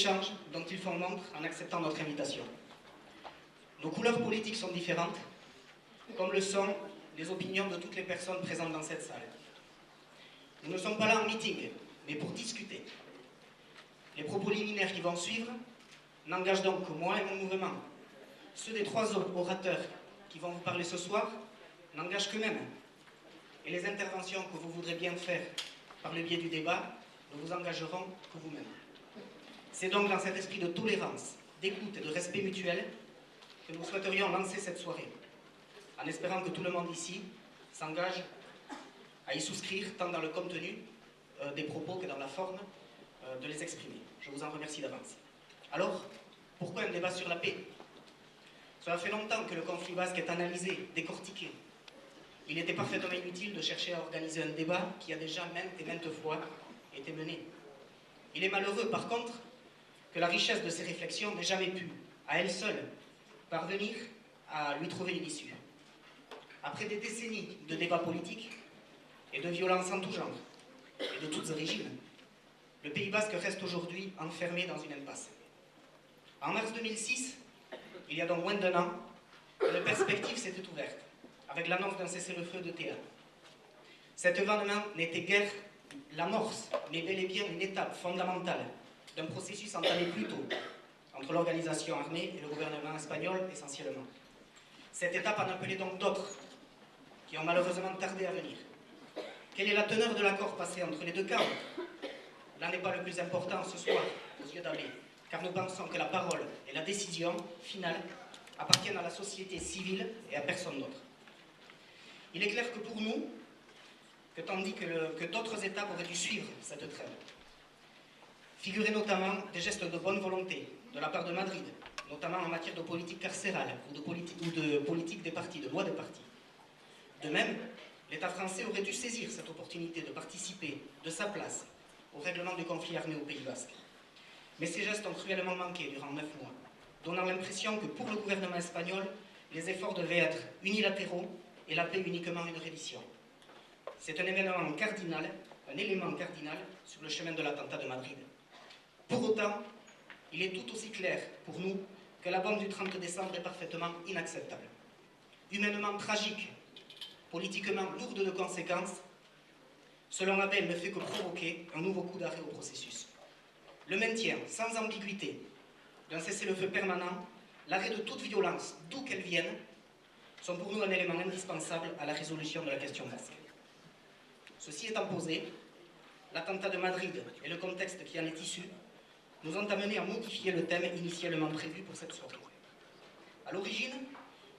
l'échange dont ils font montre en acceptant notre invitation. Nos couleurs politiques sont différentes, comme le sont les opinions de toutes les personnes présentes dans cette salle. Nous ne sommes pas là en meeting, mais pour discuter. Les propos liminaires qui vont suivre n'engagent donc que moi et mon mouvement. Ceux des 3 orateurs qui vont vous parler ce soir n'engagent qu'eux-mêmes. Et les interventions que vous voudrez bien faire par le biais du débat ne vous engageront que vous-même. C'est donc dans cet esprit de tolérance, d'écoute et de respect mutuel que nous souhaiterions lancer cette soirée, en espérant que tout le monde ici s'engage à y souscrire tant dans le contenu des propos que dans la forme de les exprimer. Je vous en remercie d'avance. Alors, pourquoi un débat sur la paix? Cela fait longtemps que le conflit basque est analysé, décortiqué. Il était parfaitement inutile de chercher à organiser un débat qui a déjà maintes et maintes fois été mené. Il est malheureux, par contre, que la richesse de ces réflexions n'ait jamais pu, à elle seule, parvenir à lui trouver une issue. Après des décennies de débats politiques et de violences en tout genre, et de toutes origines, le Pays basque reste aujourd'hui enfermé dans une impasse. En mars 2006, il y a donc moins d'1 an, une perspective s'était ouverte, avec l'annonce d'un cessez-le-feu de TA. Cet événement n'était guère l'amorce, mais bel et bien une étape fondamentale d'un processus entamé plus tôt entre l'organisation armée et le gouvernement espagnol essentiellement. Cette étape en appelait donc d'autres, qui ont malheureusement tardé à venir. Quelle est la teneur de l'accord passé entre les deux camps? Là n'est pas le plus important ce soir, aux yeux d'Abbé, car nous pensons que la parole et la décision finale appartiennent à la société civile et à personne d'autre. Il est clair que pour nous, que tandis que d'autres États auraient dû suivre cette trêve, figuraient notamment des gestes de bonne volonté de la part de Madrid, notamment en matière de politique carcérale ou de politique des partis, de loi des partis. De même, l'État français aurait dû saisir cette opportunité de participer de sa place au règlement du conflit armé au Pays basque. Mais ces gestes ont cruellement manqué durant 9 mois, donnant l'impression que pour le gouvernement espagnol, les efforts devaient être unilatéraux et la paix uniquement une reddition. C'est un élément cardinal sur le chemin de l'attentat de Madrid. Pour autant, il est tout aussi clair pour nous que la bombe du 30 décembre est parfaitement inacceptable. Humainement tragique, politiquement lourde de conséquences, selon Abel, ne fait que provoquer un nouveau coup d'arrêt au processus. Le maintien, sans ambiguïté, d'un cessez-le-feu permanent, l'arrêt de toute violence, d'où qu'elle vienne, sont pour nous un élément indispensable à la résolution de la question basque. Ceci étant posé, l'attentat de Madrid et le contexte qui en est issu nous ont amenés à modifier le thème initialement prévu pour cette soirée. À l'origine,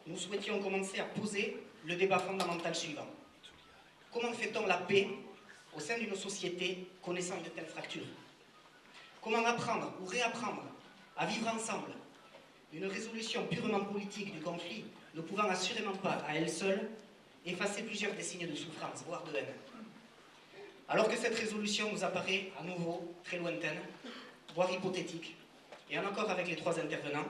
nous souhaitions commencer à poser le débat fondamental suivant. Comment fait-on la paix au sein d'une société connaissant de telles fractures? Comment apprendre ou réapprendre à vivre ensemble? Une résolution purement politique du conflit ne pouvant assurément pas, à elle seule, effacer plusieurs décennies de souffrance, voire de haine. Alors que cette résolution nous apparaît à nouveau très lointaine, voire hypothétique, et en accord avec les 3 intervenants,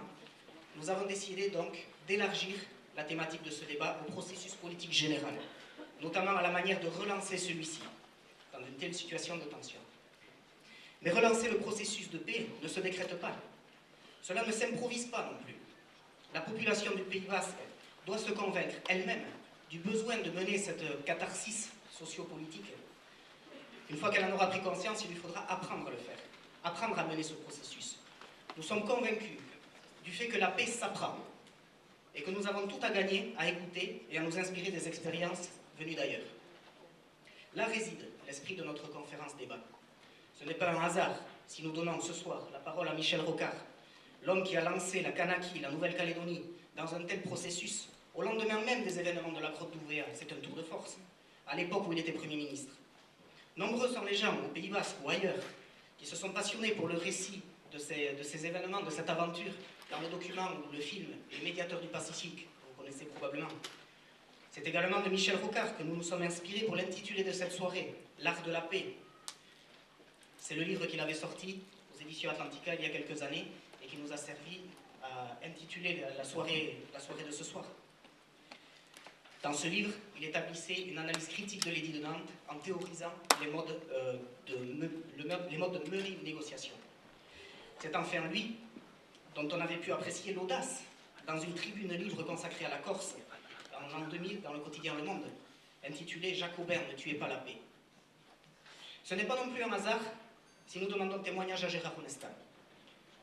nous avons décidé donc d'élargir la thématique de ce débat au processus politique général, notamment à la manière de relancer celui-ci, dans une telle situation de tension. Mais relancer le processus de paix ne se décrète pas. Cela ne s'improvise pas non plus. La population du Pays basque doit se convaincre elle-même du besoin de mener cette catharsis sociopolitique. Une fois qu'elle en aura pris conscience, il lui faudra apprendre à le faire, apprendre à mener ce processus. Nous sommes convaincus du fait que la paix s'apprend et que nous avons tout à gagner à écouter et à nous inspirer des expériences venues d'ailleurs. Là réside l'esprit de notre conférence débat. Ce n'est pas un hasard si nous donnons ce soir la parole à Michel Rocard, l'homme qui a lancé la Kanaki, la Nouvelle-Calédonie, dans un tel processus, au lendemain même des événements de la grotte d'Ouvéa. C'est un tour de force, à l'époque où il était Premier ministre. Nombreux sont les gens, au Pays basque ou ailleurs, qui se sont passionnés pour le récit de ces événements, de cette aventure, dans le document ou le film « Les médiateurs du Pacifique », vous connaissez probablement. C'est également de Michel Rocard que nous nous sommes inspirés pour l'intitulé de cette soirée, « L'art de la paix ». C'est le livre qu'il avait sorti aux éditions Atlantica il y a quelques années et qui nous a servi à intituler la soirée de ce soir. Dans ce livre, il établissait une analyse critique de l'édit de Nantes en théorisant les modes de mener une négociation. C'est enfin lui dont on avait pu apprécier l'audace dans une tribune libre consacrée à la Corse en l'an 2000 dans le quotidien Le Monde, intitulée « Jacobin, ne tuez pas la paix ». Ce n'est pas non plus un hasard si nous demandons témoignage à Gérard Onesta.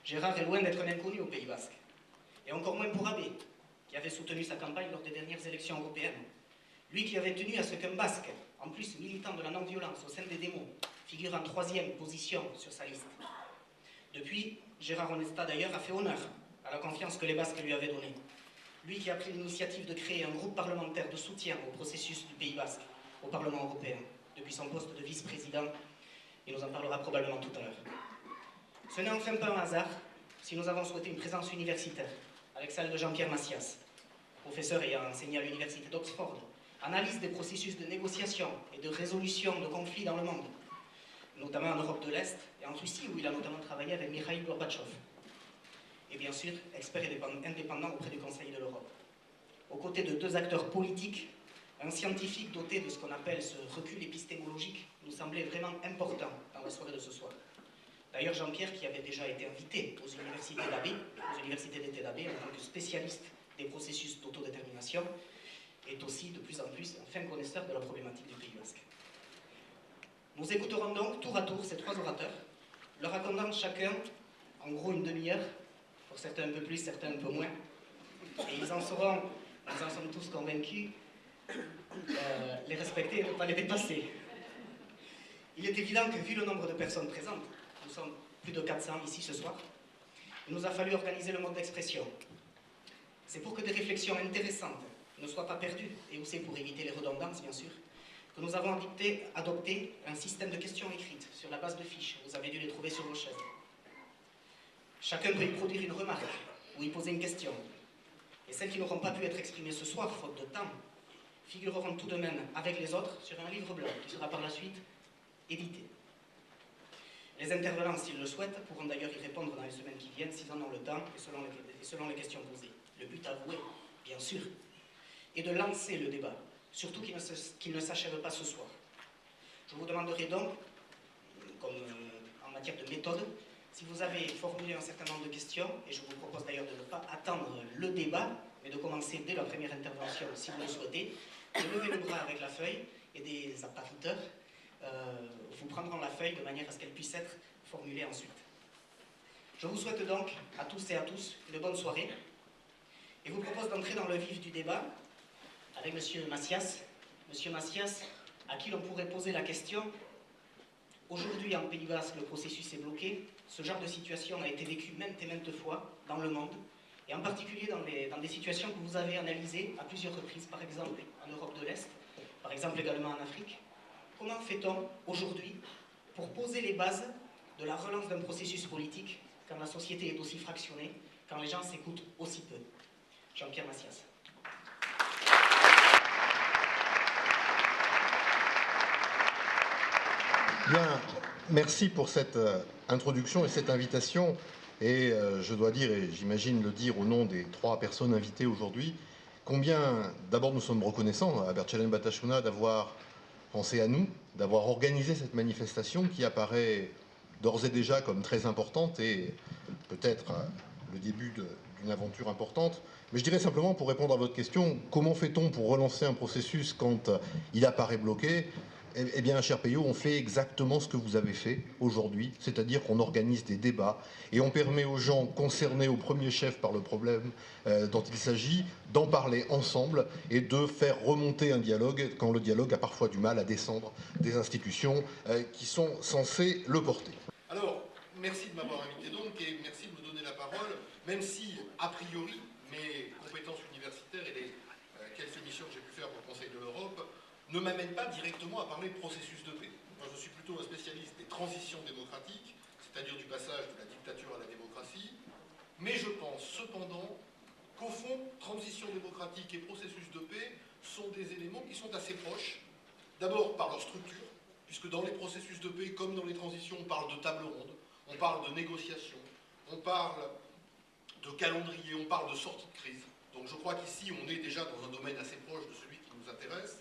Gérard est loin d'être un inconnu au Pays Basque, et encore moins pour Abbé, qui avait soutenu sa campagne lors des dernières élections européennes. Lui qui avait tenu à ce qu'un Basque, en plus militant de la non-violence au sein des démos, figure en 3e position sur sa liste. Depuis, Gérard Onesta d'ailleurs a fait honneur à la confiance que les Basques lui avaient donnée. Lui qui a pris l'initiative de créer un groupe parlementaire de soutien au processus du Pays Basque, au Parlement européen, depuis son poste de vice-président, il nous en parlera probablement tout à l'heure. Ce n'est enfin pas un hasard si nous avons souhaité une présence universitaire, avec celle de Jean-Pierre Massias, professeur ayant enseigné à l'université d'Oxford, analyse des processus de négociation et de résolution de conflits dans le monde, notamment en Europe de l'Est et en Russie, où il a notamment travaillé avec Mikhail Gorbatchev. Et bien sûr, expert indépendant auprès du Conseil de l'Europe. Aux côtés de 2 acteurs politiques, un scientifique doté de ce qu'on appelle ce recul épistémologique nous semblait vraiment important dans la soirée de ce soir. D'ailleurs, Jean-Pierre, qui avait déjà été invité aux universités d'Abbé, aux universités d'été d'Abbé, en tant que spécialiste des processus d'autodétermination, est aussi de plus en plus un fin connaisseur de la problématique du Pays Basque. Nous écouterons donc tour à tour ces 3 orateurs, leur racontant chacun, en gros, une demi-heure, pour certains un peu plus, certains un peu moins, et ils en seront, nous en sommes tous convaincus, les respecter et ne pas les dépasser. Il est évident que, vu le nombre de personnes présentes, nous sommes plus de 400 ici ce soir, il nous a fallu organiser le mode d'expression. C'est pour que des réflexions intéressantes ne soient pas perdues, et aussi pour éviter les redondances, bien sûr, que nous avons adopté un système de questions écrites sur la base de fiches. Vous avez dû les trouver sur vos chaises. Chacun peut y produire une remarque ou y poser une question. Et celles qui n'auront pas pu être exprimées ce soir, faute de temps, figureront tout de même avec les autres sur un livre blanc qui sera par la suite édité. Les intervenants, s'ils le souhaitent, pourront d'ailleurs y répondre dans les semaines qui viennent, s'ils en ont le temps et selon les questions posées. Le but avoué, bien sûr, est de lancer le débat, surtout qu'il ne s'achève pas ce soir. Je vous demanderai donc, comme en matière de méthode, si vous avez formulé un certain nombre de questions, et je vous propose d'ailleurs de ne pas attendre le débat, mais de commencer dès la première intervention, si vous le souhaitez, de lever le bras avec la feuille, et des appariteurs vous prendront la feuille de manière à ce qu'elle puisse être formulée ensuite. Je vous souhaite donc à tous et à tous une bonne soirée, et vous propose d'entrer dans le vif du débat avec M. Massias. M. Massias, à qui l'on pourrait poser la question: aujourd'hui, en Pays Basque, le processus est bloqué. Ce genre de situation a été vécu maintes et maintes fois dans le monde, et en particulier dans des situations que vous avez analysées à plusieurs reprises, par exemple en Europe de l'Est, par exemple également en Afrique. Comment fait-on aujourd'hui pour poser les bases de la relance d'un processus politique quand la société est aussi fractionnée, quand les gens s'écoutent aussi peu? Jean-Pierre Massias. Bien, merci pour cette introduction et cette invitation. Et je dois dire, et j'imagine le dire au nom des 3 personnes invitées aujourd'hui, combien d'abord nous sommes reconnaissants à Bercelen Batasuna d'avoir pensé à nous, d'avoir organisé cette manifestation qui apparaît d'ores et déjà comme très importante et peut-être le début d'une aventure importante. Mais je dirais simplement, pour répondre à votre question, comment fait-on pour relancer un processus quand il apparaît bloqué? Eh bien, cher Peyo, on fait exactement ce que vous avez fait aujourd'hui, c'est-à-dire qu'on organise des débats et on permet aux gens concernés au premier chef par le problème dont il s'agit d'en parler ensemble et de faire remonter un dialogue quand le dialogue a parfois du mal à descendre des institutions qui sont censées le porter. Alors, merci de m'avoir invité donc et merci de me donner la parole, même si, a priori, mes compétences universitaires et les quelques missions que j'ai pu faire pour le Conseil de l'Europe ne m'amènent pas directement à parler de processus de paix. Moi, je suis plutôt un spécialiste des transitions démocratiques, c'est-à-dire du passage de la dictature à la démocratie, mais je pense cependant qu'au fond, transition démocratique et processus de paix sont des éléments qui sont assez proches, d'abord par leur structure, puisque dans les processus de paix, comme dans les transitions, on parle de table ronde, on parle de négociation, on parle de calendrier, on parle de sortie de crise. Donc je crois qu'ici, on est déjà dans un domaine assez proche de celui qui nous intéresse.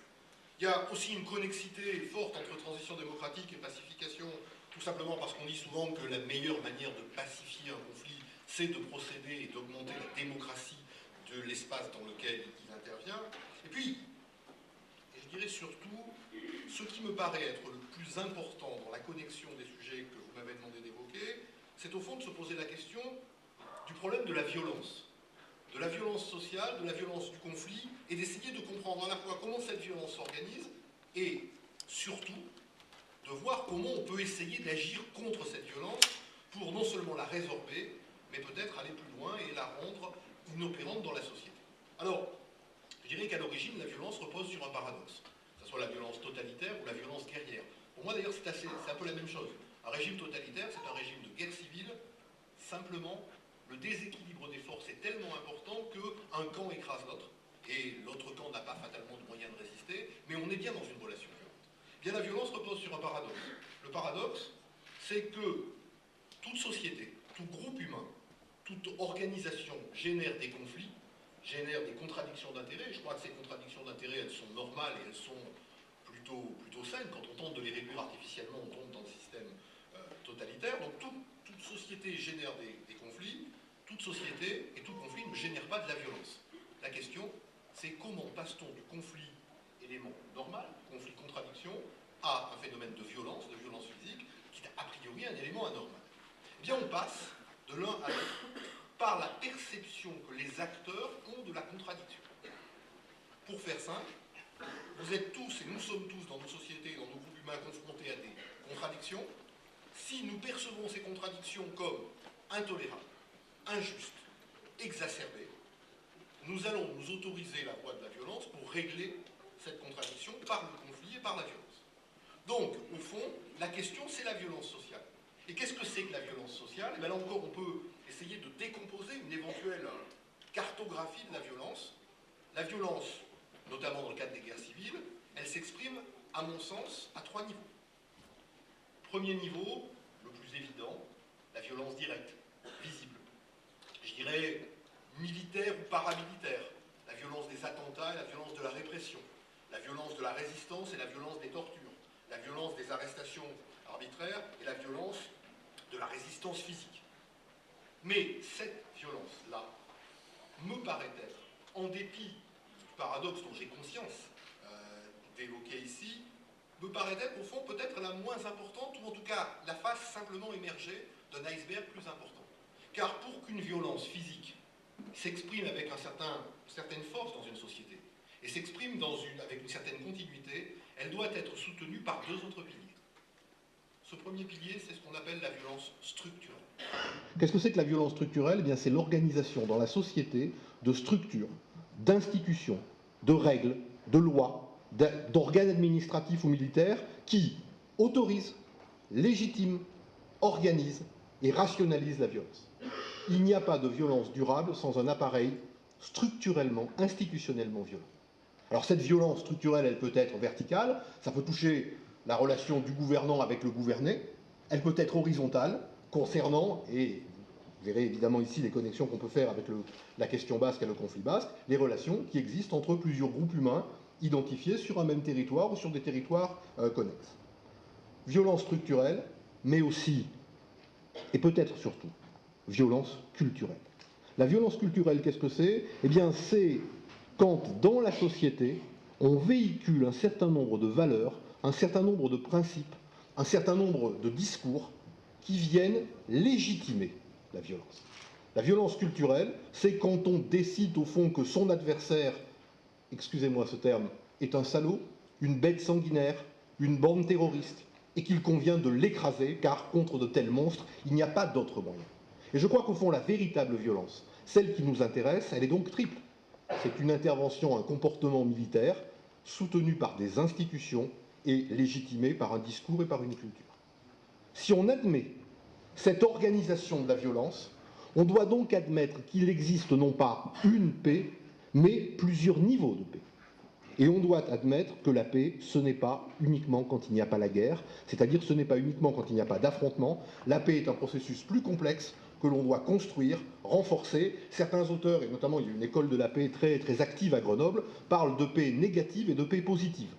Il y a aussi une connexité forte entre transition démocratique et pacification tout simplement parce qu'on dit souvent que la meilleure manière de pacifier un conflit, c'est de procéder et d'augmenter la démocratie de l'espace dans lequel il intervient. Et puis, je dirais surtout, ce qui me paraît être le plus important dans la connexion des sujets que vous m'avez demandé d'évoquer, c'est au fond de se poser la question du problème de la violence sociale, de la violence du conflit, et d'essayer de comprendre à la fois comment cette violence s'organise, et surtout, de voir comment on peut essayer d'agir contre cette violence pour non seulement la résorber, mais peut-être aller plus loin et la rendre inopérante dans la société. Alors, je dirais qu'à l'origine, la violence repose sur un paradoxe, que ce soit la violence totalitaire ou la violence guerrière. Pour moi, d'ailleurs, c'est un peu la même chose. Un régime totalitaire, c'est un régime de guerre civile, simplement, le déséquilibre des forces est tellement important qu'un camp écrase l'autre, et l'autre camp n'a pas fatalement de moyens de résister, mais on est bien dans une relation violente. Bien, la violence repose sur un paradoxe. Le paradoxe, c'est que toute société, tout groupe humain, toute organisation génère des conflits, génère des contradictions d'intérêts. Je crois que ces contradictions d'intérêts, elles sont normales et elles sont plutôt saines. Quand on tente de les réduire artificiellement, on tombe dans le système totalitaire. Donc toute société génère des conflits. Toute société et tout conflit ne génère pas de la violence. La question, c'est comment passe-t-on du conflit élément normal, conflit-contradiction, à un phénomène de violence physique, qui est a priori un élément anormal. Eh bien, on passe de l'un à l'autre par la perception que les acteurs ont de la contradiction. Pour faire simple, vous êtes tous et nous sommes tous dans nos sociétés, dans nos groupes humains confrontés à des contradictions. Si nous percevons ces contradictions comme intolérables, injustes, exacerbées, nous allons nous autoriser la voie de la violence pour régler cette contradiction par le conflit et par la violence. Donc, au fond, la question, c'est la violence sociale. Et qu'est-ce que c'est que la violence sociale? Et bien là encore, on peut essayer de décomposer une éventuelle cartographie de la violence. La violence, notamment dans le cadre des guerres civiles, elle s'exprime, à mon sens, à 3 niveaux. Premier niveau, le plus évident, la violence directe, visible. Je dirais militaire ou paramilitaire. La violence des attentats et la violence de la répression. La violence de la résistance et la violence des tortures. La violence des arrestations arbitraires et la violence de la résistance physique. Mais cette violence-là me paraît être, en dépit du paradoxe dont j'ai conscience d'évoquer ici, me paraît être au fond peut-être la moins importante, ou en tout cas la face simplement émergée d'un iceberg plus important. Car pour qu'une violence physique s'exprime avec une certaine force dans une société, et s'exprime avec une certaine continuité, elle doit être soutenue par 2 autres piliers. Ce premier pilier, c'est ce qu'on appelle la violence structurelle. Qu'est-ce que c'est que la violence structurelle? Eh bien, c'est l'organisation dans la société de structures, d'institutions, de règles, de lois, d'organes administratifs ou militaires qui autorisent, légitiment, organisent et rationalisent la violence. Il n'y a pas de violence durable sans un appareil structurellement, institutionnellement violent. Alors cette violence structurelle, elle peut être verticale, ça peut toucher la relation du gouvernant avec le gouverné, elle peut être horizontale, concernant, et vous verrez évidemment ici les connexions qu'on peut faire avec la question basque et le conflit basque, les relations qui existent entre plusieurs groupes humains identifiés sur un même territoire ou sur des territoires connexes. Violence structurelle, mais aussi, et peut-être surtout, violence culturelle. La violence culturelle, qu'est-ce que c'est? Eh bien, c'est quand, dans la société, on véhicule un certain nombre de valeurs, un certain nombre de principes, un certain nombre de discours qui viennent légitimer la violence. La violence culturelle, c'est quand on décide au fond que son adversaire, excusez-moi ce terme, est un salaud, une bête sanguinaire, une bande terroriste, et qu'il convient de l'écraser, car contre de tels monstres, il n'y a pas d'autre moyen. Et je crois qu'au fond, la véritable violence, celle qui nous intéresse, elle est donc triple. C'est une intervention, un comportement militaire, soutenu par des institutions et légitimé par un discours et par une culture. Si on admet cette organisation de la violence, on doit donc admettre qu'il existe non pas une paix, mais plusieurs niveaux de paix. Et on doit admettre que la paix, ce n'est pas uniquement quand il n'y a pas la guerre, c'est-à-dire ce n'est pas uniquement quand il n'y a pas d'affrontement. La paix est un processus plus complexe que l'on doit construire, renforcer. Certains auteurs, et notamment il y a une école de la paix très, très active à Grenoble, parlent de paix négative et de paix positive.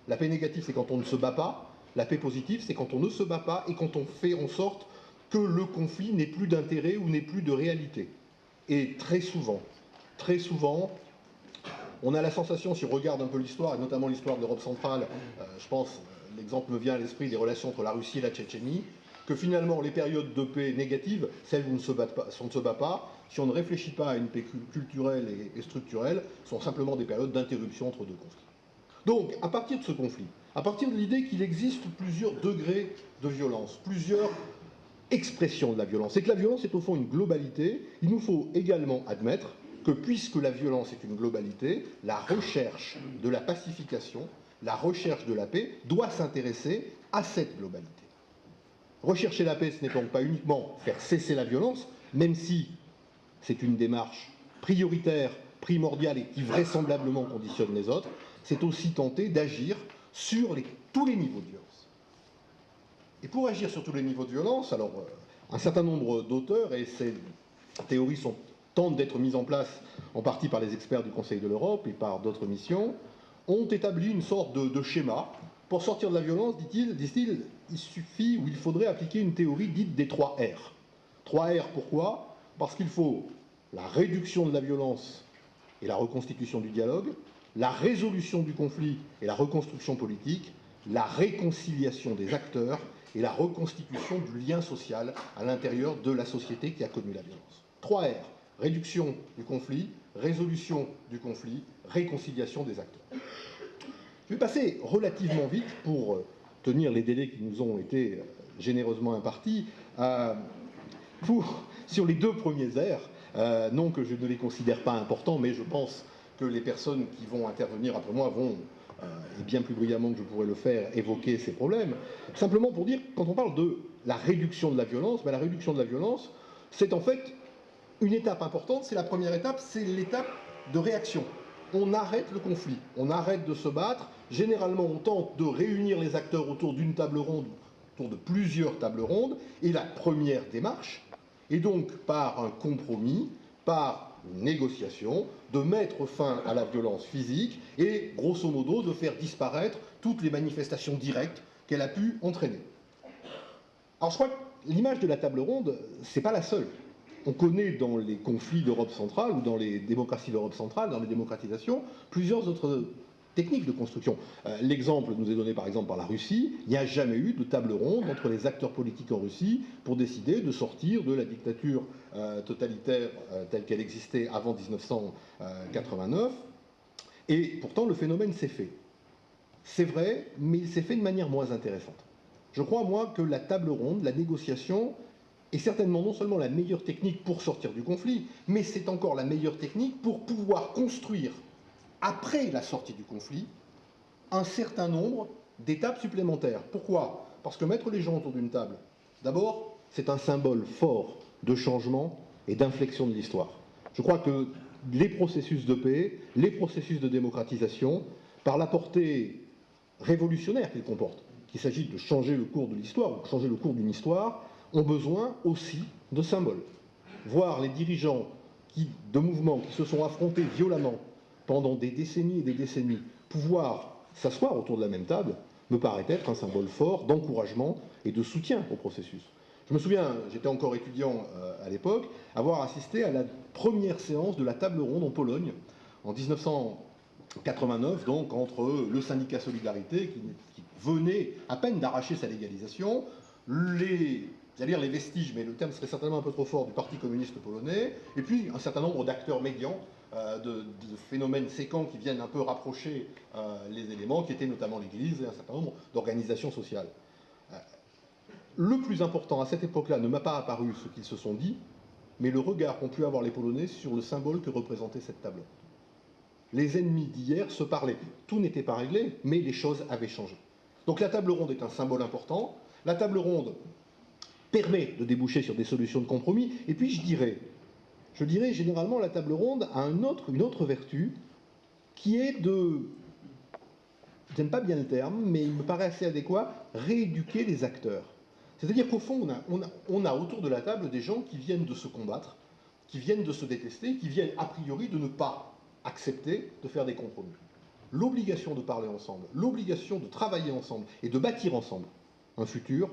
La paix négative, c'est quand on ne se bat pas. La paix positive, c'est quand on ne se bat pas et quand on fait en sorte que le conflit n'ait plus d'intérêt ou n'ait plus de réalité. Et très souvent, on a la sensation, si on regarde un peu l'histoire, et notamment l'histoire de l'Europe centrale, je pense, l'exemple me vient à l'esprit des relations entre la Russie et la Tchétchénie, que finalement les périodes de paix négatives, celles où on ne se bat pas, si on ne réfléchit pas à une paix culturelle et structurelle, sont simplement des périodes d'interruption entre deux conflits. Donc, à partir de ce conflit, à partir de l'idée qu'il existe plusieurs degrés de violence, plusieurs expressions de la violence, et que la violence est au fond une globalité, il nous faut également admettre que puisque la violence est une globalité, la recherche de la pacification, la recherche de la paix doit s'intéresser à cette globalité. Rechercher la paix, ce n'est donc pas uniquement faire cesser la violence, même si c'est une démarche prioritaire, primordiale et qui vraisemblablement conditionne les autres, c'est aussi tenter d'agir sur tous les niveaux de violence. Et pour agir sur tous les niveaux de violence, alors un certain nombre d'auteurs, et ces théories tentent d'être mises en place en partie par les experts du Conseil de l'Europe et par d'autres missions, ont établi une sorte de schéma. Pour sortir de la violence, disent-ils, il suffit ou il faudrait appliquer une théorie dite des 3 R. 3 R, pourquoi? Parce qu'il faut la réduction de la violence et la reconstitution du dialogue, la résolution du conflit et la reconstruction politique, la réconciliation des acteurs et la reconstitution du lien social à l'intérieur de la société qui a connu la violence. 3 R. Réduction du conflit, résolution du conflit, réconciliation des acteurs. Je vais passer relativement vite pour tenir les délais qui nous ont été généreusement impartis sur les 2 premiers R. Non que je ne les considère pas importants, mais je pense que les personnes qui vont intervenir après moi vont, et bien plus brillamment que je pourrais le faire, évoquer ces problèmes. Simplement pour dire, quand on parle de la réduction de la violence, la réduction de la violence, c'est en fait une étape importante. C'est la première étape, c'est l'étape de réaction. On arrête le conflit, on arrête de se battre. Généralement, on tente de réunir les acteurs autour d'une table ronde, autour de plusieurs tables rondes. Et la première démarche est donc par un compromis, par une négociation, de mettre fin à la violence physique et, grosso modo, de faire disparaître toutes les manifestations directes qu'elle a pu entraîner. Alors je crois que l'image de la table ronde, c'est pas la seule. On connaît dans les conflits d'Europe centrale ou dans les démocraties d'Europe centrale, dans les démocratisations, plusieurs autres techniques de construction. L'exemple nous est donné par exemple par la Russie. Il n'y a jamais eu de table ronde entre les acteurs politiques en Russie pour décider de sortir de la dictature totalitaire telle qu'elle existait avant 1989. Et pourtant le phénomène s'est fait. C'est vrai, mais il s'est fait de manière moins intéressante. Je crois, moi, que la table ronde, la négociation, est certainement non seulement la meilleure technique pour sortir du conflit, mais c'est encore la meilleure technique pour pouvoir construire, après la sortie du conflit, un certain nombre d'étapes supplémentaires. Pourquoi? Parce que mettre les gens autour d'une table, d'abord, c'est un symbole fort de changement et d'inflexion de l'histoire. Je crois que les processus de paix, les processus de démocratisation, par la portée révolutionnaire qu'ils comportent, qu'il s'agit de changer le cours de l'histoire ou de changer le cours d'une histoire, ont besoin aussi de symboles. Voir les dirigeants de mouvements qui se sont affrontés violemment pendant des décennies et des décennies pouvoir s'asseoir autour de la même table me paraît être un symbole fort d'encouragement et de soutien au processus. Je me souviens, j'étais encore étudiant à l'époque, avoir assisté à la première séance de la table ronde en Pologne en 1989, donc entre le syndicat Solidarité qui venait à peine d'arracher sa légalisation, c'est-à-dire les vestiges, mais le terme serait certainement un peu trop fort, du Parti communiste polonais, et puis un certain nombre d'acteurs médians, de phénomènes séquents qui viennent un peu rapprocher les éléments, qui étaient notamment l'Église et un certain nombre d'organisations sociales. Le plus important à cette époque-là ne m'a pas apparu ce qu'ils se sont dit, mais le regard qu'ont pu avoir les Polonais sur le symbole que représentait cette table. Les ennemis d'hier se parlaient. Tout n'était pas réglé, mais les choses avaient changé. Donc la table ronde est un symbole important. La table ronde permet de déboucher sur des solutions de compromis. Et puis je dirais généralement la table ronde a une autre vertu qui est de, j'aime pas bien le terme, mais il me paraît assez adéquat, rééduquer les acteurs. C'est-à-dire qu'au fond, on a autour de la table des gens qui viennent de se combattre, qui viennent de se détester, qui viennent a priori de ne pas accepter de faire des compromis. l'obligation de parler ensemble, l'obligation de travailler ensemble et de bâtir ensemble un futur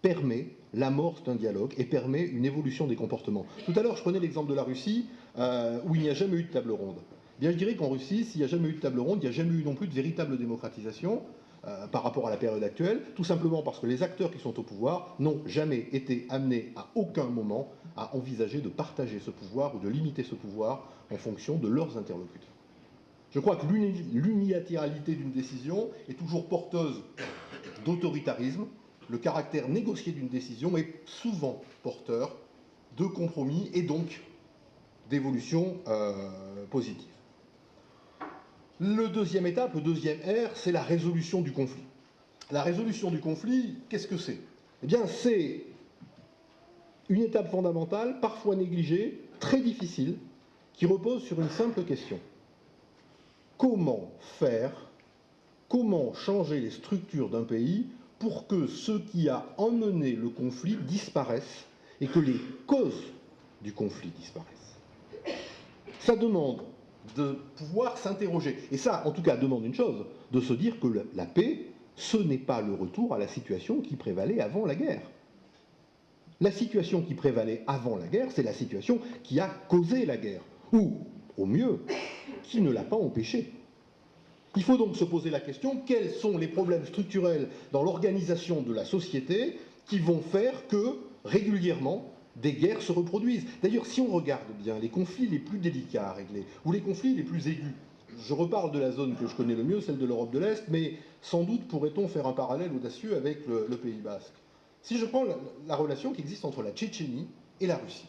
permet l'amorce d'un dialogue et permet une évolution des comportements. Tout à l'heure, je prenais l'exemple de la Russie, où il n'y a jamais eu de table ronde. Bien, je dirais qu'en Russie, s'il n'y a jamais eu de table ronde, il n'y a jamais eu non plus de véritable démocratisation par rapport à la période actuelle, tout simplement parce que les acteurs qui sont au pouvoir n'ont jamais été amenés à aucun moment à envisager de partager ce pouvoir ou de limiter ce pouvoir en fonction de leurs interlocuteurs. Je crois que l'unilatéralité d'une décision est toujours porteuse d'autoritarisme. Le caractère négocié d'une décision est souvent porteur de compromis et donc d'évolution positive. Le deuxième étape, le deuxième R, c'est la résolution du conflit. La résolution du conflit, qu'est-ce que c'est? Eh bien, c'est une étape fondamentale, parfois négligée, très difficile, qui repose sur une simple question. Comment faire, comment changer les structures d'un pays pour que ce qui a emmené le conflit disparaisse et que les causes du conflit disparaissent? Ça demande de pouvoir s'interroger. Et ça, en tout cas, demande une chose, de se dire que la paix, ce n'est pas le retour à la situation qui prévalait avant la guerre. La situation qui prévalait avant la guerre, c'est la situation qui a causé la guerre. Ou, au mieux, qui ne l'a pas empêchée. Il faut donc se poser la question, quels sont les problèmes structurels dans l'organisation de la société qui vont faire que, régulièrement, des guerres se reproduisent. D'ailleurs, si on regarde bien les conflits les plus délicats à régler, ou les conflits les plus aigus, je reparle de la zone que je connais le mieux, celle de l'Europe de l'Est, mais sans doute pourrait-on faire un parallèle audacieux avec le Pays basque. Si je prends la relation qui existe entre la Tchétchénie et la Russie,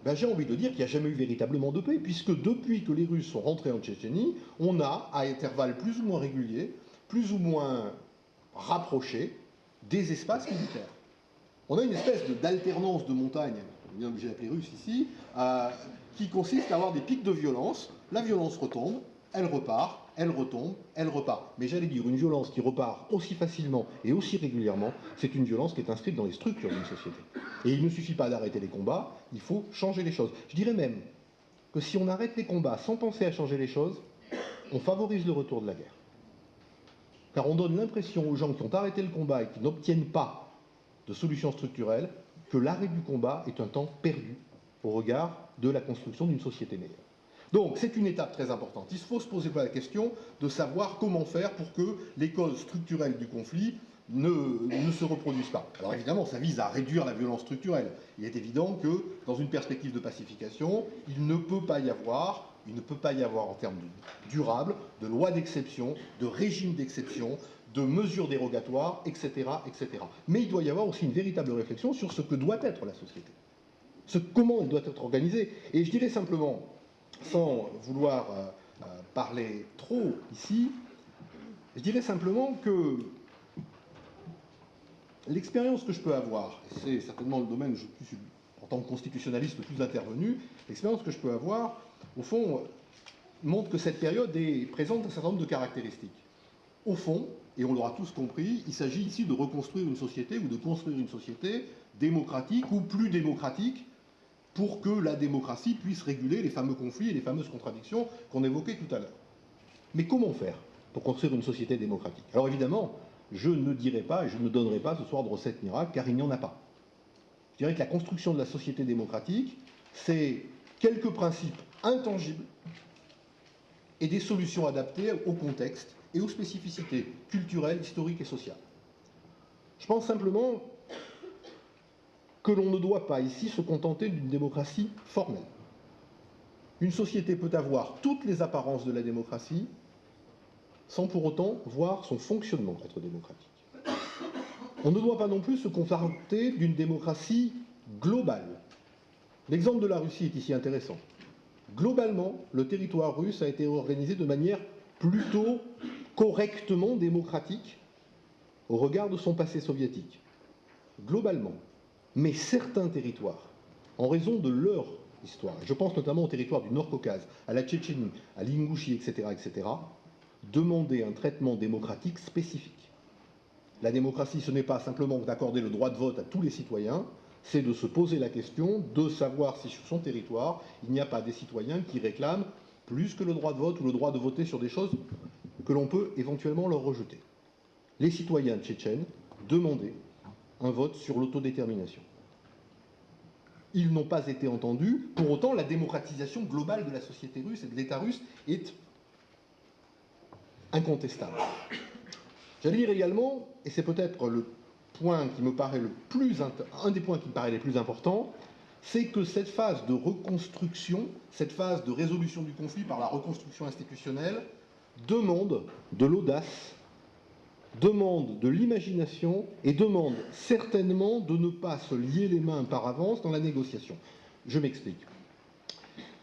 ben j'ai envie de dire qu'il n'y a jamais eu véritablement de paix, puisque depuis que les Russes sont rentrés en Tchétchénie, on a, à intervalles plus ou moins réguliers, plus ou moins rapprochés, des espaces militaires. On a une espèce d'alternance de montagnes, bien que j'ai appelé russe ici, qui consiste à avoir des pics de violence. La violence retombe, elle repart, elle retombe, elle repart. Mais j'allais dire, une violence qui repart aussi facilement et aussi régulièrement, c'est une violence qui est inscrite dans les structures d'une société. Et il ne suffit pas d'arrêter les combats, il faut changer les choses. Je dirais même que si on arrête les combats sans penser à changer les choses, on favorise le retour de la guerre. Car on donne l'impression aux gens qui ont arrêté le combat et qui n'obtiennent pas de solutions structurelles, que l'arrêt du combat est un temps perdu au regard de la construction d'une société meilleure. Donc c'est une étape très importante. Il faut se poser la question de savoir comment faire pour que les causes structurelles du conflit ne se reproduisent pas. Alors évidemment, ça vise à réduire la violence structurelle. Il est évident que dans une perspective de pacification, il ne peut pas y avoir en termes durables, de lois d'exception, de régimes d'exception, de mesures dérogatoires, etc., etc. Mais il doit y avoir aussi une véritable réflexion sur ce que doit être la société. Comment elle doit être organisée. Et je dirais simplement, sans vouloir parler trop ici, je dirais simplement que l'expérience que je peux avoir, et c'est certainement le domaine où je suis, en tant que constitutionnaliste, le plus intervenu, l'expérience que je peux avoir, au fond, montre que cette période présente un certain nombre de caractéristiques. Au fond, et on l'aura tous compris, il s'agit ici de reconstruire une société ou de construire une société démocratique ou plus démocratique pour que la démocratie puisse réguler les fameux conflits et les fameuses contradictions qu'on évoquait tout à l'heure. Mais comment faire pour construire une société démocratique? Alors évidemment, je ne dirai pas et je ne donnerai pas ce soir de recette miracle, car il n'y en a pas. Je dirais que la construction de la société démocratique, c'est quelques principes intangibles et des solutions adaptées au contexte et aux spécificités culturelles, historiques et sociales. Je pense simplement que l'on ne doit pas ici se contenter d'une démocratie formelle. Une société peut avoir toutes les apparences de la démocratie sans pour autant voir son fonctionnement être démocratique. On ne doit pas non plus se contenter d'une démocratie globale. L'exemple de la Russie est ici intéressant. Globalement, le territoire russe a été organisé de manière plutôt correctement démocratique au regard de son passé soviétique. Globalement. Mais certains territoires, en raison de leur histoire, je pense notamment au territoire du Nord-Caucase, à la Tchétchénie, à l'Ingouchie, etc., demandaient un traitement démocratique spécifique. La démocratie, ce n'est pas simplement d'accorder le droit de vote à tous les citoyens, c'est de se poser la question de savoir si sur son territoire, il n'y a pas des citoyens qui réclament plus que le droit de vote ou le droit de voter sur des choses que l'on peut éventuellement leur rejeter. Les citoyens tchétchènes demandaient un vote sur l'autodétermination. Ils n'ont pas été entendus. Pour autant, la démocratisation globale de la société russe et de l'État russe est incontestable. J'allais dire également, et c'est peut-être le point qui me paraît un des points qui me paraît les plus importants, c'est que cette phase de reconstruction, cette phase de résolution du conflit par la reconstruction institutionnelle, demande de l'audace, demande de l'imagination et demande certainement de ne pas se lier les mains par avance dans la négociation. Je m'explique.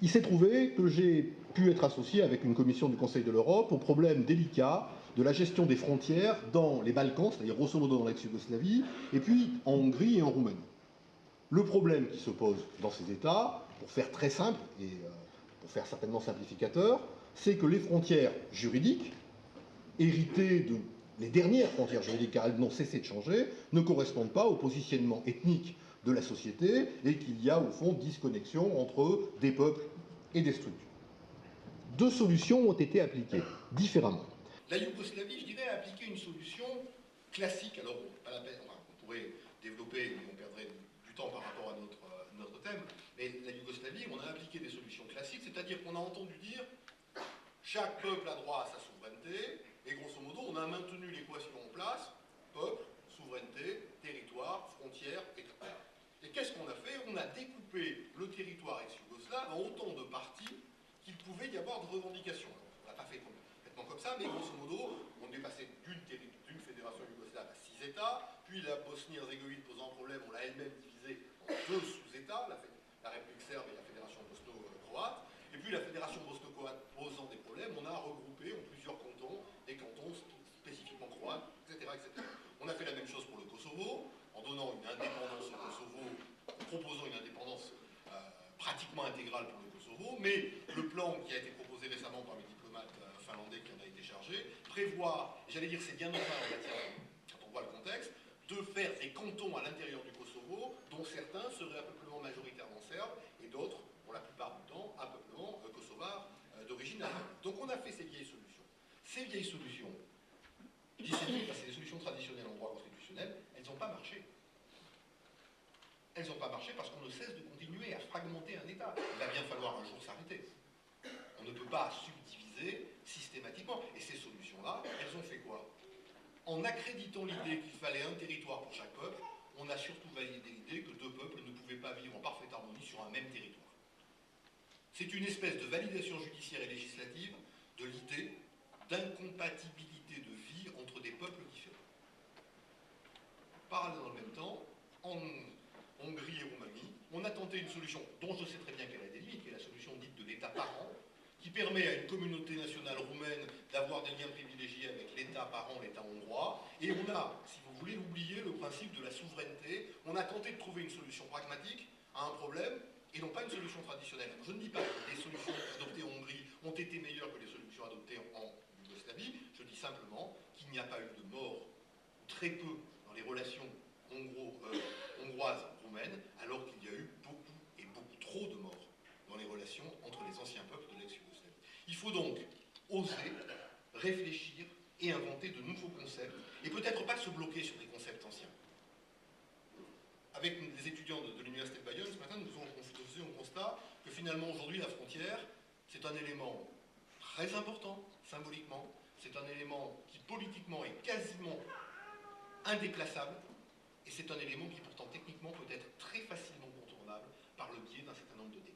Il s'est trouvé que j'ai pu être associé avec une commission du Conseil de l'Europe au problème délicat de la gestion des frontières dans les Balkans, c'est-à-dire grosso modo dans l'ex-Yougoslavie, et puis en Hongrie et en Roumanie. Le problème qui se pose dans ces États, pour faire très simple et pour faire certainement simplificateur, c'est que les frontières juridiques, héritées de les dernières frontières juridiques, car elles n'ont cessé de changer, ne correspondent pas au positionnement ethnique de la société et qu'il y a au fond disconnexion entre des peuples et des structures. Deux solutions ont été appliquées différemment. La Yougoslavie, je dirais, a appliqué une solution classique. Alors, pas la peine, enfin, on pourrait développer, mais on perdrait du temps par rapport à notre thème. Mais la Yougoslavie, on a appliqué des solutions classiques, c'est-à-dire qu'on a entendu dire chaque peuple a droit à sa souveraineté, et grosso modo, on a maintenu l'équation en place, peuple, souveraineté, territoire, frontières, etc. Et qu'est-ce qu'on a fait? On a découpé le territoire ex-yougoslave en autant de parties qu'il pouvait y avoir de revendications. On n'a pas fait complètement comme ça, mais grosso modo, on est passé d'une fédération yougoslave à 6 États, puis la Bosnie-Herzégovine posant un problème, on l'a elle-même divisée en 2 sous-États, la République serbe et la Fédération bosno-croate, et puis la Fédération bosno-croate posant des problèmes, on a regroupé en plusieurs cantons, des cantons spécifiquement croates, etc., etc. On a fait la même chose pour le Kosovo, en donnant une indépendance au Kosovo, en proposant une indépendance pratiquement intégrale pour le Kosovo, mais le plan qui a été proposé récemment par les diplomates finlandais qui en a été chargé prévoit, j'allais dire c'est bien normal en matière, quand on voit le contexte, de faire des cantons à l'intérieur du Kosovo, dont certains seraient un peuplement majoritairement serbes et d'autres, pour la plupart du temps, un peuplement kosovar d'origine allemande. Donc on a fait ces vieilles solutions. Ces vieilles solutions, je dis ces vieilles parce que c'est des solutions traditionnelles en droit constitutionnel, elles n'ont pas marché. Elles n'ont pas marché parce qu'on ne cesse de continuer à fragmenter un État. Il va bien falloir un jour s'arrêter. On ne peut pas subdiviser systématiquement. Et ces solutions-là, elles ont fait quoi? En accréditant l'idée qu'il fallait un territoire pour chaque peuple, on a surtout validé l'idée que deux peuples ne pouvaient pas vivre en parfaite harmonie sur un même territoire. C'est une espèce de validation judiciaire et législative de l'idée d'incompatibilité de vie entre des peuples différents. Parallèlement, dans le même temps, en Hongrie et Roumanie, on a tenté une solution dont je sais très bien qu'elle a des limites, qui est la solution dite de l'État parent, qui permet à une communauté nationale roumaine d'avoir des liens privilégiés avec l'État parent, l'État hongrois, et on a, si vous voulez, oublié le principe de la souveraineté. On a tenté de trouver une solution pragmatique à un problème, et non pas une solution traditionnelle. Je ne dis pas que les solutions adoptées en Hongrie ont été meilleures que les solutions adoptées en Yougoslavie, je dis simplement qu'il n'y a pas eu de mort, ou très peu, dans les relations hongroises roumaines, alors qu'il y a eu beaucoup et beaucoup trop de morts dans les relations entre les anciens peuples de l'ex-Yougoslavie. Il faut donc oser réfléchir et inventer de nouveaux concepts, et peut-être pas se bloquer sur des concepts anciens. Avec les étudiants de l'Université de Bayonne, ce matin, nous faisions un constat que finalement, aujourd'hui, la frontière, c'est un élément très important, symboliquement, c'est un élément qui, politiquement, est quasiment indéplaçable, et c'est un élément qui, pourtant, techniquement, peut être très facilement contournable par le biais d'un certain nombre de techniques.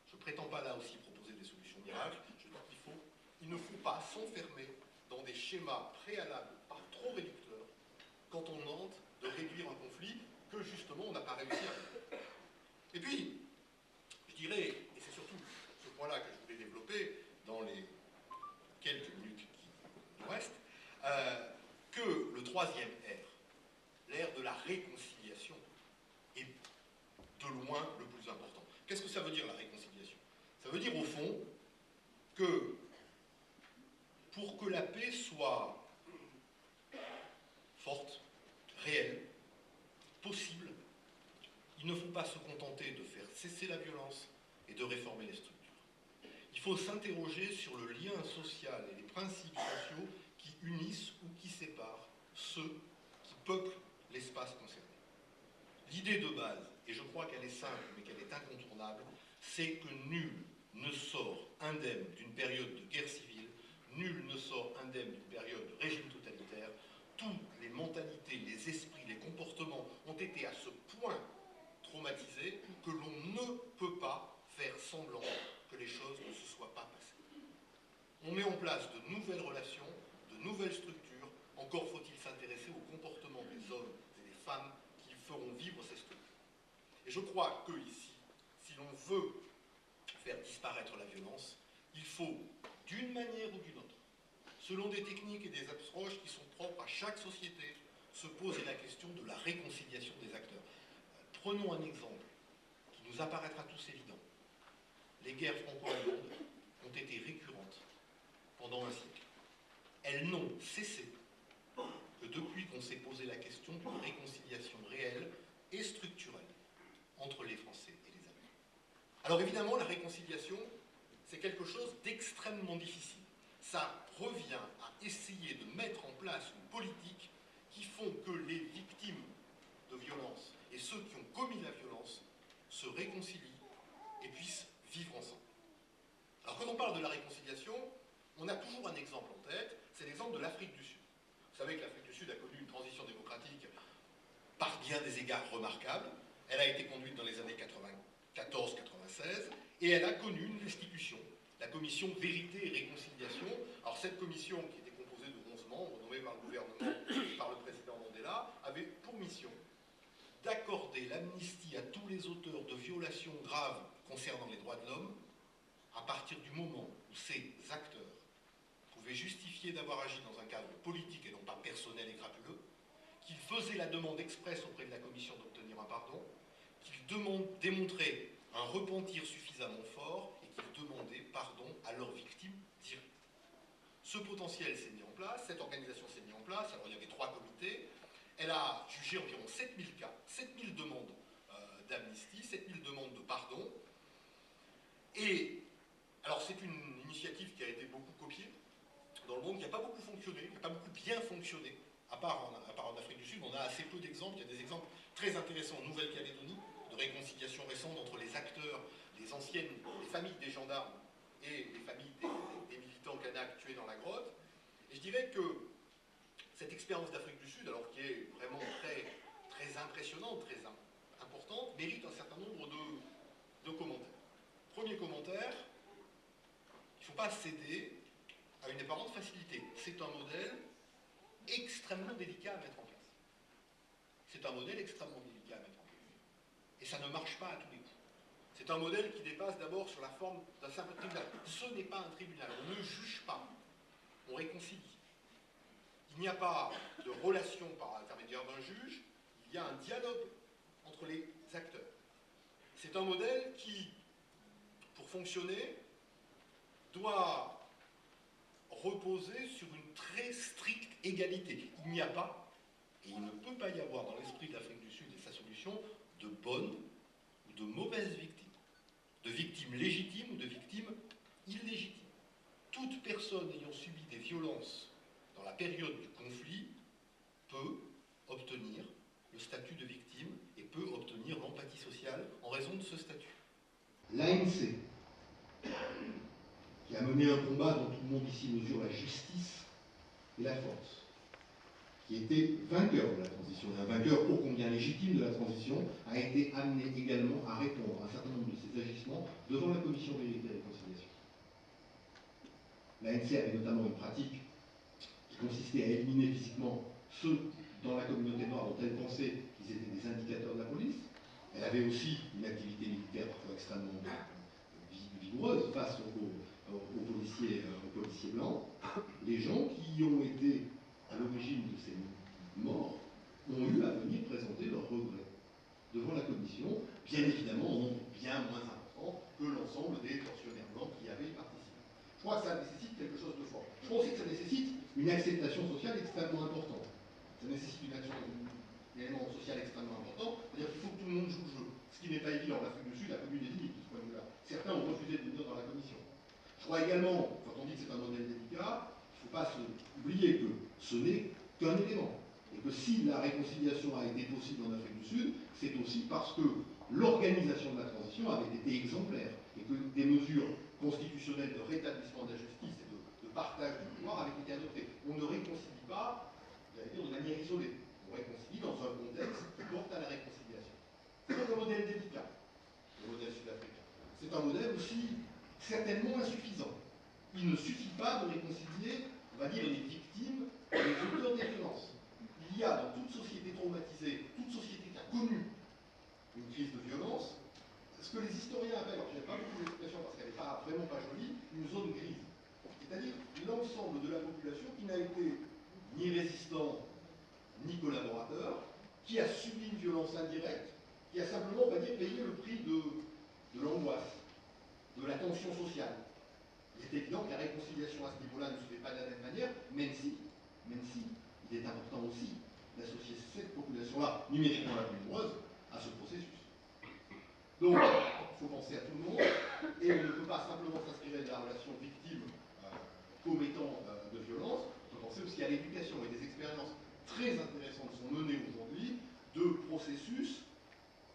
Je ne prétends pas là aussi proposer des solutions miracles, je crois qu'il ne faut pas s'enfermer dans des schémas préalables par trop réducteurs quand on tente de réduire un conflit que justement on n'a pas réussi à résoudre. Et puis, je dirais, et c'est surtout ce point-là que je voulais développer dans les quelques minutes qui nous restent, que le troisième R, l'ère de la réconciliation, est de loin le plus important. Qu'est-ce que ça veut dire la réconciliation? Ça veut dire au fond que pour que la paix soit forte, réelle, possible, il ne faut pas se contenter de faire cesser la violence et de réformer les structures. Il faut s'interroger sur le lien social et les principes sociaux qui unissent ou qui séparent ceux qui peuplent l'espace concerné. L'idée de base, et je crois qu'elle est simple mais qu'elle est incontournable, c'est que nul ne sort indemne d'une période de guerre civile, nul ne sort indemne d'une période de régime totalitaire. Toutes les mentalités, les esprits, les comportements ont été à ce point traumatisés que l'on ne peut pas faire semblant que les choses ne se soient pas passées. On met en place de nouvelles relations, de nouvelles structures, encore faut-il s'intéresser au comportement des hommes et des femmes qui feront vivre ces structures. Et je crois que ici, si l'on veut faire disparaître la violence, il faut, d'une manière ou d'une autre, selon des techniques et des approches qui sont propres à chaque société, se poser la question de la réconciliation des acteurs. Prenons un exemple qui nous apparaîtra tous évident. Les guerres franco-allemandes ont été récurrentes pendant un siècle. Elles n'ont cessé que depuis qu'on s'est posé la question d'une réconciliation réelle et structurelle entre les Français et les Allemands. Alors évidemment, la réconciliation, c'est quelque chose d'extrêmement difficile. Ça revient à essayer de mettre en place une politique qui font que les victimes de violence et ceux qui ont commis la violence se réconcilient et puissent vivre ensemble. Alors quand on parle de la réconciliation, on a toujours un exemple en tête, c'est l'exemple de l'Afrique du Sud. Vous savez que l'Afrique du Sud a connu une transition démocratique par bien des égards remarquables. Elle a été conduite dans les années 94-96 et elle a connu une institution, la commission Vérité et Réconciliation. Alors cette commission, qui était composée de 11 membres, nommés par le gouvernement et par le président Mandela, avait pour mission d'accorder l'amnistie à tous les auteurs de violations graves concernant les droits de l'homme à partir du moment où ces acteurs pouvaient justifier d'avoir agi dans un cadre politique et non pas personnel et crapuleux, qu'ils faisaient la demande expresse auprès de la commission d'obtenir un pardon, qu'ils démontraient un repentir suffisamment fort et qu'ils demandaient pardon à leurs victimes directes. Ce potentiel s'est mis en place, cette organisation s'est mise en place, alors il y avait 3 comités, elle a jugé environ 7000 cas, 7000 demandes d'amnistie, 7000 demandes de pardon, et alors c'est une initiative qui a été beaucoup copiée dans le monde, qui n'a pas beaucoup fonctionné, qui n'a pas beaucoup bien fonctionné, à part en Afrique du Sud. On a assez peu d'exemples, il y a des exemples très intéressants en Nouvelle-Calédonie, de réconciliation récente entre les acteurs, les familles des gendarmes et les familles des militants kanaks tués dans la grotte. Et je dirais que cette expérience d'Afrique du Sud, alors qui est vraiment très, très impressionnante, très importante, mérite un certain nombre de commentaires. Premier commentaire, il ne faut pas céder à une apparente facilité. C'est un modèle extrêmement délicat à mettre en place. C'est un modèle extrêmement délicat à mettre en place. Et ça ne marche pas à tous les coups. C'est un modèle qui dépasse d'abord sur la forme d'un simple tribunal. Ce n'est pas un tribunal. On ne juge pas. On réconcilie. Il n'y a pas de relation par l'intermédiaire d'un juge. Il y a un dialogue entre les acteurs. C'est un modèle qui, pour fonctionner, doit reposer sur une très stricte égalité. Il n'y a pas, et il ne peut pas y avoir dans l'esprit de l'Afrique du Sud et sa solution, de bonnes ou de mauvaises victimes. De victimes légitimes ou de victimes illégitimes. Toute personne ayant subi des violences dans la période du conflit peut obtenir le statut de victime et peut obtenir l'empathie sociale en raison de ce statut. L'ANC, qui a mené un combat dont tout le monde ici mesure la justice et la force, qui était vainqueur de la transition, et un vainqueur ô combien légitime de la transition, a été amené également à répondre à un certain nombre de ses agissements devant la commission Vérité et Réconciliation. L'ANC avait notamment une pratique qui consistait à éliminer physiquement ceux dans la communauté noire dont elle pensait qu'ils étaient des indicateurs de la police. Elle avait aussi une activité militaire parfois extrêmement vigoureuse face aux policiers blancs. Les gens qui ont été à l'origine de ces morts ont eu à venir présenter leurs regrets devant la commission, bien évidemment en nombre bien moins important que l'ensemble des tortionnaires blancs qui avaient participé. Je crois que ça nécessite quelque chose de fort. Je crois aussi que ça nécessite une acceptation sociale extrêmement importante. Ça nécessite un élément social extrêmement important, c'est-à-dire qu'il faut que tout le monde joue le jeu. Ce qui n'est pas évident. En Afrique du Sud, la commune est libre de ce point de vue-là. Certains ont refusé de venir dans la commission. Je crois également, quand on dit que c'est un modèle délicat, il ne faut pas oublier que ce n'est qu'un élément. Et que si la réconciliation a été possible en Afrique du Sud, c'est aussi parce que l'organisation de la transition avait été exemplaire et que des mesures constitutionnelles de rétablissement de la justice et de partage du pouvoir avaient été adoptées. On ne réconcilie pas, j'allais dire, de manière isolée. On réconcilie dans un contexte qui porte à la réconciliation. C'est donc un modèle délicat, le modèle sud-africain. C'est un modèle aussi certainement insuffisant. Il ne suffit pas de réconcilier, on va dire, les victimes et les auteurs des violences. Il y a dans toute société traumatisée, toute société qui a connu une crise de violence, ce que les historiens appellent, alors je n'aime pas beaucoup l'expression parce qu'elle n'est vraiment pas jolie, une zone grise. C'est-à-dire l'ensemble de la population qui n'a été ni résistant, ni collaborateur, qui a subi une violence indirecte, qui a simplement, on va dire, payé le prix de l'angoisse, de la tension sociale. Il est évident que la réconciliation à ce niveau-là ne se fait pas de la même manière, même si il est important aussi d'associer cette population-là, numériquement la plus nombreuse, à ce processus. Donc, il faut penser à tout le monde, et on ne peut pas simplement s'inspirer de la relation victime-commettant de violence, on peut penser aussi à l'éducation, et des expériences très intéressantes sont menées aujourd'hui de processus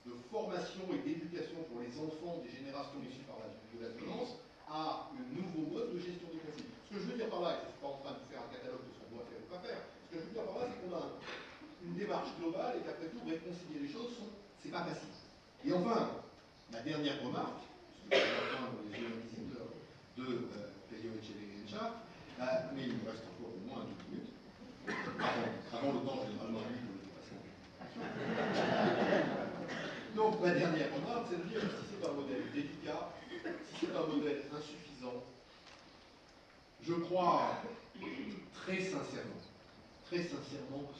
de formation et d'éducation pour les enfants des générations issues de la violence à un nouveau mode de gestion des conflits. Ce que je veux dire par là, et je ne suis pas en train de faire un catalogue de ce qu'on doit faire ou pas faire, ce que je veux dire par là, c'est qu'on a une démarche globale et qu'après tout, réconcilier les choses, c'est pas facile. Et enfin, ma dernière remarque, parce que je vais reprendre les yeux inquisiteurs de Pello Echeverría, mais il me reste encore au moins 2 minutes, avant le temps généralement lui pour le dépassement. Donc ma dernière remarque, c'est de dire que si c'est un modèle délicat, si c'est un modèle insuffisant, je crois très sincèrement que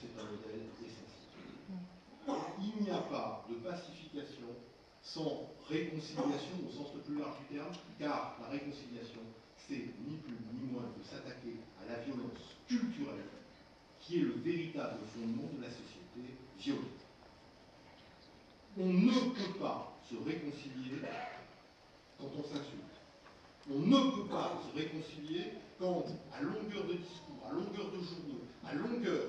c'est un modèle essentiel. Il n'y a pas de pacification sans réconciliation au sens le plus large du terme, car la réconciliation, c'est ni plus ni moins que s'attaquer à la violence culturelle, qui est le véritable fondement de la société violente. On ne peut pas se réconcilier quand on s'insulte. On ne peut pas se réconcilier quand, à longueur de discours, à longueur de journaux, à longueur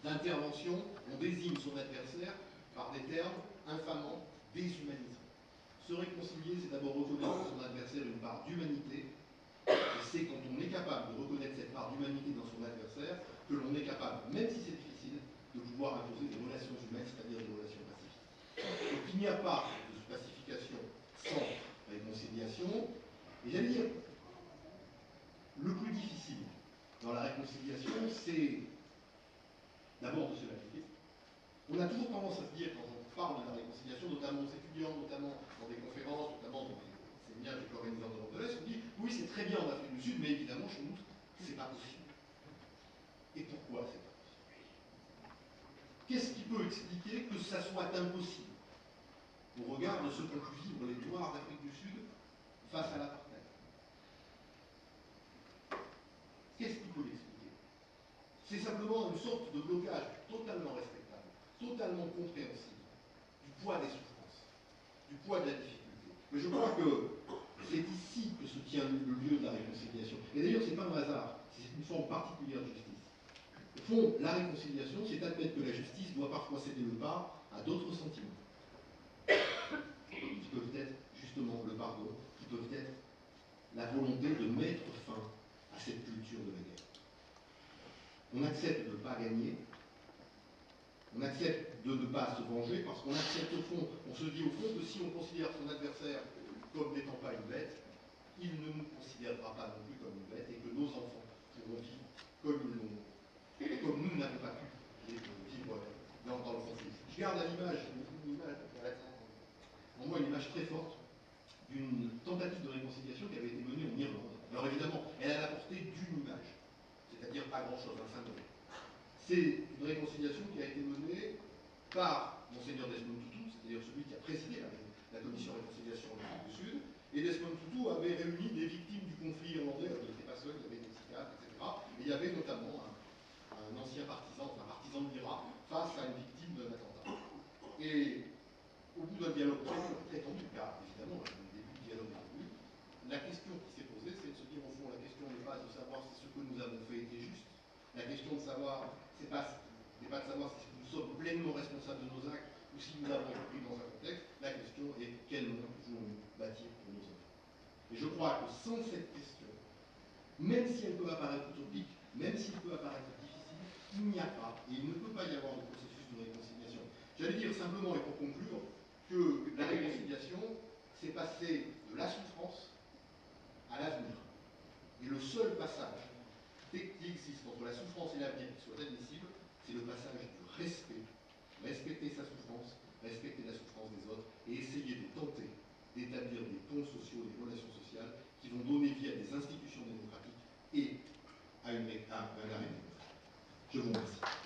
d'intervention, on désigne son adversaire par des termes infamants, déshumanisants. Se réconcilier, c'est d'abord reconnaître dans son adversaire une part d'humanité, et c'est quand on est capable de reconnaître cette part d'humanité dans son adversaire que l'on est capable, même si c'est difficile, de pouvoir imposer des relations humaines, c'est-à-dire des relations pacifiques. Donc il n'y a pas de pacification sans réconciliation, et j'allais dire, le plus difficile dans la réconciliation, c'est d'abord de se l'appliquer. On a toujours tendance à se dire, quand on parle de la réconciliation, notamment aux étudiants, notamment dans des conférences, notamment dans des séminaires que j'ai organisés en Europe de l'Est, on dit, oui, c'est très bien en Afrique du Sud, mais évidemment, chez nous, c'est pas possible. Et pourquoi c'est pas possible? Qu'est-ce qui peut expliquer que ça soit impossible au regard de ce qu'ont pu vivre les Noirs d'Afrique du Sud face à l'apartheid? Qu'est-ce qui peut l'expliquer? C'est simplement une sorte de blocage totalement respectable, totalement compréhensible du poids des souffrances, du poids de la difficulté. Mais je crois que c'est ici que se tient le lieu de la réconciliation. Et d'ailleurs, ce n'est pas un hasard, c'est une forme particulière de justice. Au fond, la réconciliation, c'est admettre que la justice doit parfois céder le pas à d'autres sentiments, qui peuvent être justement le pardon, qui peuvent être la volonté de mettre fin à cette culture de la guerre. On accepte de ne pas gagner, on accepte de ne pas se venger, parce qu'on accepte au fond, on se dit au fond que si on considère son adversaire comme n'étant pas une bête, il ne nous considérera pas non plus comme une bête, et que nos enfants pourront vivre comme nous n'avons pas pu vivre dans le conflit. Je garde à l'image, en moi, une image très forte d'une tentative de réconciliation qui avait été menée en Irlande. Alors évidemment, elle a la portée d'une image, c'est-à-dire pas grand-chose, un symbole. C'est une réconciliation qui a été menée par Monseigneur Desmond Tutu, c'est-à-dire celui qui a présidé la commission réconciliation de l'Afrique du Sud, et Desmond Tutu avait réuni des victimes du conflit irlandais, il n'était pas seul, il y avait des psychiatres, etc. Et il y avait notamment un ancien partisan, un partisan de l'IRA, face à une victime d'un attentat. Et au bout d'un dialogue très tendu, car évidemment, le début du dialogue est tendu, la question La question de savoir, n'est pas de savoir si nous sommes pleinement responsables de nos actes ou si nous avons été pris dans un contexte. La question est quel monde voulons-nous bâtir pour nos enfants. Et je crois que sans cette question, même si elle peut apparaître utopique, même si elle peut apparaître difficile, il n'y a pas, et il ne peut pas y avoir de processus de réconciliation. J'allais dire simplement, et pour conclure, que la réconciliation, c'est passer de la souffrance à l'avenir. Et le seul passage qui existe entre la souffrance et l'avenir qui soit admissible, c'est le passage du respect. Respecter sa souffrance, respecter la souffrance des autres, et essayer de tenter d'établir des ponts sociaux, des relations sociales qui vont donner vie à des institutions démocratiques et à un arrêt démocratique. Je vous remercie.